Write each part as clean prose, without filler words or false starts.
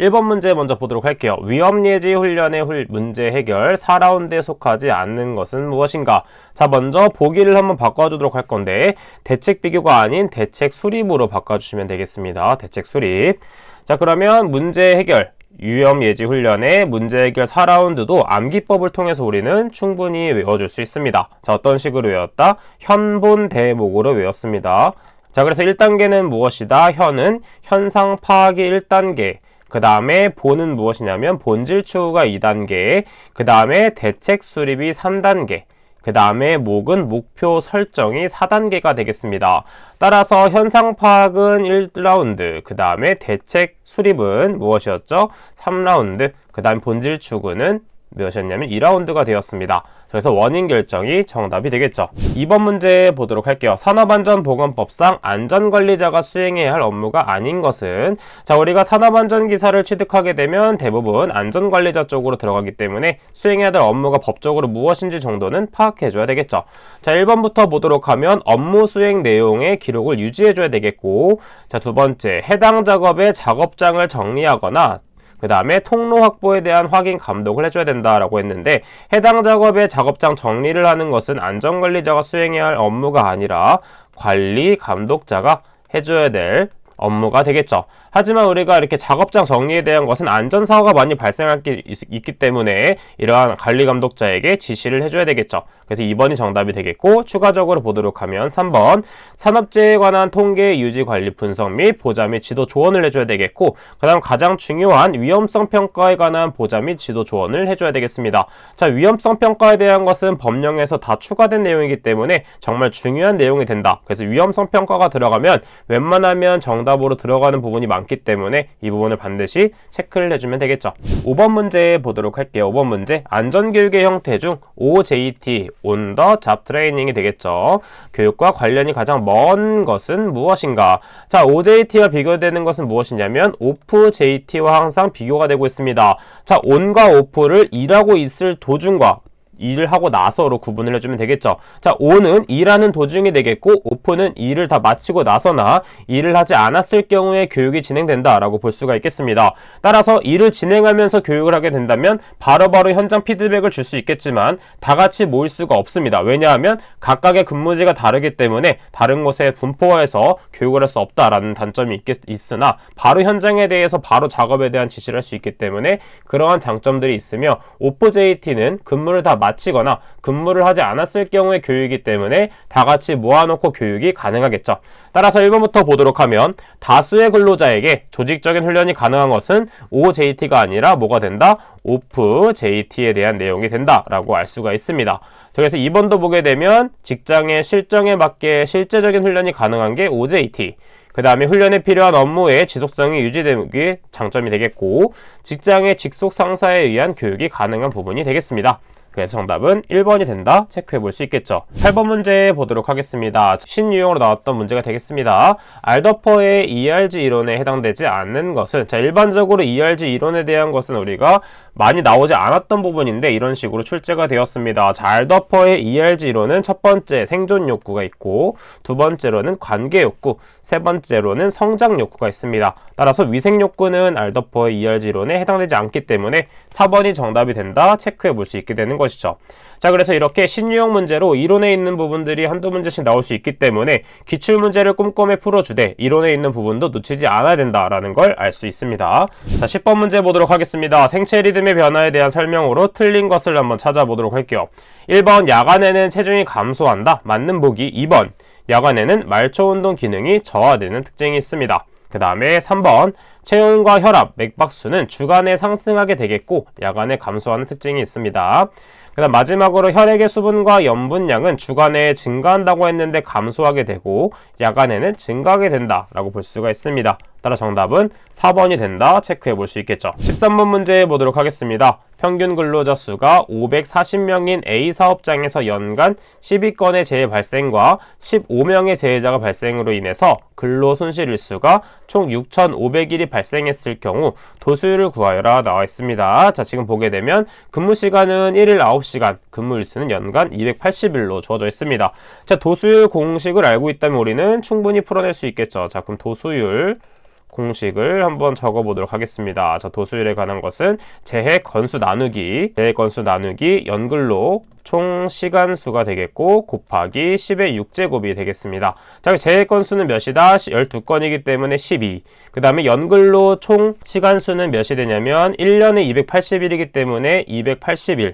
1번 문제 먼저 보도록 할게요. 위험예지 훈련의 문제 해결 4라운드에 속하지 않는 것은 무엇인가? 자, 먼저 보기를 한번 바꿔주도록 할 건데 대책 비교가 아닌 대책 수립으로 바꿔주시면 되겠습니다. 대책 수립. 자, 그러면 문제 해결 위험예지 훈련의 문제 해결 4라운드도 암기법을 통해서 우리는 충분히 외워줄 수 있습니다. 자, 어떤 식으로 외웠다? 현본 대목으로 외웠습니다. 자, 그래서 1단계는 무엇이다? 현은 현상 파악이 1단계, 그 다음에 본은 무엇이냐면 본질 추구가 2단계, 그 다음에 대책 수립이 3단계, 그 다음에 목은 목표 설정이 4단계가 되겠습니다. 따라서 현상 파악은 1라운드, 그 다음에 대책 수립은 무엇이었죠? 3라운드, 그 다음 본질 추구는 무엇이었냐면 2라운드가 되었습니다. 그래서 원인 결정이 정답이 되겠죠. 2번 문제 보도록 할게요. 산업안전보건법상 안전관리자가 수행해야 할 업무가 아닌 것은, 자, 우리가 산업안전기사를 취득하게 되면 대부분 안전관리자 쪽으로 들어가기 때문에 수행해야 될 업무가 법적으로 무엇인지 정도는 파악해줘야 되겠죠. 자, 1번부터 보도록 하면 업무 수행 내용의 기록을 유지해줘야 되겠고, 자, 두 번째, 해당 작업의 작업장을 정리하거나 그 다음에 통로 확보에 대한 확인 감독을 해줘야 된다라고 했는데, 해당 작업의 작업장 정리를 하는 것은 안전관리자가 수행해야 할 업무가 아니라 관리 감독자가 해줘야 될 업무가 되겠죠. 하지만 우리가 이렇게 작업장 정리에 대한 것은 안전사고가 많이 발생할 게 있기 때문에 이러한 관리감독자에게 지시를 해줘야 되겠죠. 그래서 2번이 정답이 되겠고, 추가적으로 보도록 하면 3번 산업재해에 관한 통계 유지 관리 분석 및 보자 및 지도 조언을 해줘야 되겠고, 그 다음 가장 중요한 위험성 평가에 관한 보자 및 지도 조언을 해줘야 되겠습니다. 자, 위험성 평가에 대한 것은 법령에서 다 추가된 내용이기 때문에 정말 중요한 내용이 된다. 그래서 위험성 평가가 들어가면 웬만하면 정답으로 들어가는 부분이 많기 때문에 이 부분을 반드시 체크를 해주면 되겠죠. 5번 문제 보도록 할게요. 5번 문제, 안전교육의 형태 중 OJT, On the Job Training이 되겠죠. 교육과 관련이 가장 먼 것은 무엇인가? 자, OJT와 비교되는 것은 무엇이냐면 Off JT와 항상 비교가 되고 있습니다. 자, On과 Off를 일하고 있을 도중과 일을 하고 나서로 구분을 해주면 되겠죠. 자, on은 일하는 도중이 되겠고, off는 일을 다 마치고 나서나 일을 하지 않았을 경우에 교육이 진행된다라고 볼 수가 있겠습니다. 따라서 일을 진행하면서 교육을 하게 된다면 바로바로 현장 피드백을 줄 수 있겠지만 다 같이 모일 수가 없습니다. 왜냐하면 각각의 근무지가 다르기 때문에 다른 곳에 분포해서 교육을 할 수 없다라는 단점이 있으나 바로 현장에 대해서 바로 작업에 대한 지시를 할 수 있기 때문에 그러한 장점들이 있으며, OJT는 근무를 다 마치거나 근무를 하지 않았을 경우의 교육이기 때문에 다 같이 모아놓고 교육이 가능하겠죠. 따라서 1번부터 보도록 하면 다수의 근로자에게 조직적인 훈련이 가능한 것은 OJT가 아니라 뭐가 된다? OFJT에 대한 내용이 된다라고 알 수가 있습니다. 그래서 2번도 보게 되면 직장의 실정에 맞게 실제적인 훈련이 가능한 게 OJT, 그 다음에 훈련에 필요한 업무의 지속성이 유지되는 게 장점이 되겠고, 직장의 직속 상사에 의한 교육이 가능한 부분이 되겠습니다. 그래서 정답은 1번이 된다 체크해 볼 수 있겠죠. 8번 문제 보도록 하겠습니다. 신유형으로 나왔던 문제가 되겠습니다. 알더퍼의 ERG 이론에 해당되지 않는 것은, 자, 일반적으로 ERG 이론에 대한 것은 우리가 많이 나오지 않았던 부분인데 이런 식으로 출제가 되었습니다. 자, 알더퍼의 ERG 이론은 첫 번째 생존 욕구가 있고, 두 번째로는 관계 욕구, 세 번째로는 성장 욕구가 있습니다. 따라서 위생 욕구는 알더퍼의 ERG 이론에 해당되지 않기 때문에 4번이 정답이 된다 체크해 볼 수 있게 되는 것이죠. 자, 그래서 이렇게 신유형 문제로 이론에 있는 부분들이 한두 문제씩 나올 수 있기 때문에 기출문제를 꼼꼼히 풀어주되 이론에 있는 부분도 놓치지 않아야 된다라는 걸 알 수 있습니다. 자, 10번 문제 보도록 하겠습니다. 생체 리듬의 변화에 대한 설명으로 틀린 것을 한번 찾아보도록 할게요. 1번 야간에는 체중이 감소한다. 맞는 보기. 2번 야간에는 말초운동 기능이 저하되는 특징이 있습니다. 그 다음에 3번 체온과 혈압, 맥박수는 주간에 상승하게 되겠고 야간에 감소하는 특징이 있습니다. 그 다음 마지막으로 혈액의 수분과 염분량은 주간에 증가한다고 했는데 감소하게 되고 야간에는 증가하게 된다라고 볼 수가 있습니다. 따라 정답은 4번이 된다 체크해 볼 수 있겠죠. 13번 문제 보도록 하겠습니다. 평균 근로자 수가 540명인 A 사업장에서 연간 12건의 재해 발생과 15명의 재해자가 발생으로 인해서 근로 손실 일수가 총 6,500일이 발생했을 경우 도수율을 구하여라 나와 있습니다. 자, 지금 보게 되면 근무 시간은 1일 9시간, 근무 일수는 연간 280일로 주어져 있습니다. 자, 도수율 공식을 알고 있다면 우리는 충분히 풀어낼 수 있겠죠. 자, 그럼 도수율 공식을 한번 적어보도록 하겠습니다. 자, 도수율에 관한 것은 재해 건수 나누기 연근로 총 시간수가 되겠고 곱하기 10의 6제곱이 되겠습니다. 자, 재해 건수는 몇이다? 12건이기 때문에 12. 그 다음에 연근로 총 시간수는 몇이 되냐면 1년에 280일이기 때문에 280일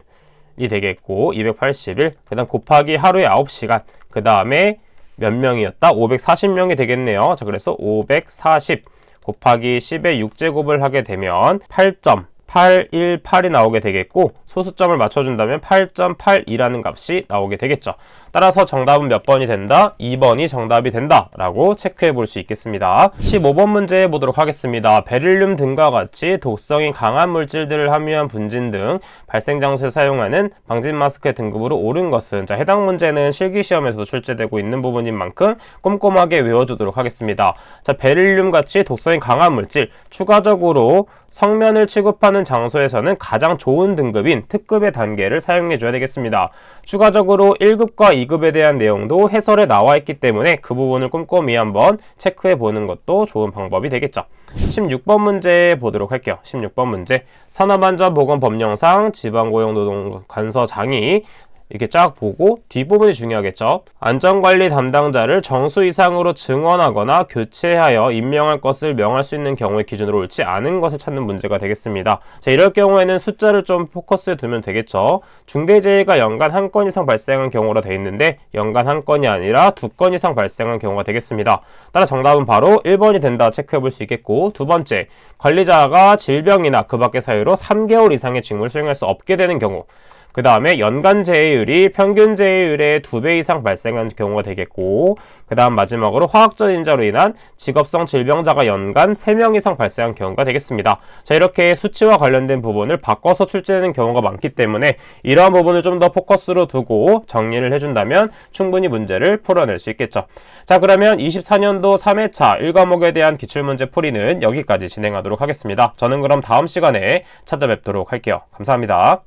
이 되겠고 280일 그 다음 곱하기 하루에 9시간 그 다음에 몇 명이었다? 540명이 되겠네요. 자, 그래서 540 곱하기 10의 6제곱을 하게 되면 8.818이 나오게 되겠고 소수점을 맞춰준다면 8.82라는 값이 나오게 되겠죠. 따라서 정답은 몇 번이 된다? 2번이 정답이 된다 라고 체크해 볼 수 있겠습니다. 15번 문제 보도록 하겠습니다. 베릴륨 등과 같이 독성이 강한 물질들을 함유한 분진 등 발생 장소에 사용하는 방진 마스크의 등급으로 오른 것은, 자, 해당 문제는 실기시험에서도 출제되고 있는 부분인 만큼 꼼꼼하게 외워주도록 하겠습니다. 자, 베릴륨 같이 독성이 강한 물질, 추가적으로 성면을 취급하는 장소에서는 가장 좋은 등급인 특급의 단계를 사용해 줘야 되겠습니다. 추가적으로 1급과 2급에 대한 내용도 해설에 나와 있기 때문에 그 부분을 꼼꼼히 한번 체크해 보는 것도 좋은 방법이 되겠죠. 16번 문제 보도록 할게요. 16번 문제. 산업안전보건법령상 지방고용노동관서장이 이렇게 쫙 보고 뒷부분이 중요하겠죠. 안전관리 담당자를 정수 이상으로 증원하거나 교체하여 임명할 것을 명할 수 있는 경우의 기준으로 옳지 않은 것을 찾는 문제가 되겠습니다. 자, 이럴 경우에는 숫자를 좀 포커스에 두면 되겠죠. 중대재해가 연간 1건 이상 발생한 경우로 되어 있는데 연간 1건이 아니라 2건 이상 발생한 경우가 되겠습니다. 따라 정답은 바로 1번이 된다 체크해 볼 수 있겠고, 두 번째, 관리자가 질병이나 그 밖의 사유로 3개월 이상의 직무를 수행할 수 없게 되는 경우, 그 다음에 연간 재해율이 평균 재해율의 2배 이상 발생한 경우가 되겠고, 그 다음 마지막으로 화학전인자로 인한 직업성 질병자가 연간 3명 이상 발생한 경우가 되겠습니다. 자, 이렇게 수치와 관련된 부분을 바꿔서 출제되는 경우가 많기 때문에 이러한 부분을 좀 더 포커스로 두고 정리를 해준다면 충분히 문제를 풀어낼 수 있겠죠. 자, 그러면 24년도 3회차 1과목에 대한 기출문제 풀이는 여기까지 진행하도록 하겠습니다. 저는 그럼 다음 시간에 찾아뵙도록 할게요. 감사합니다.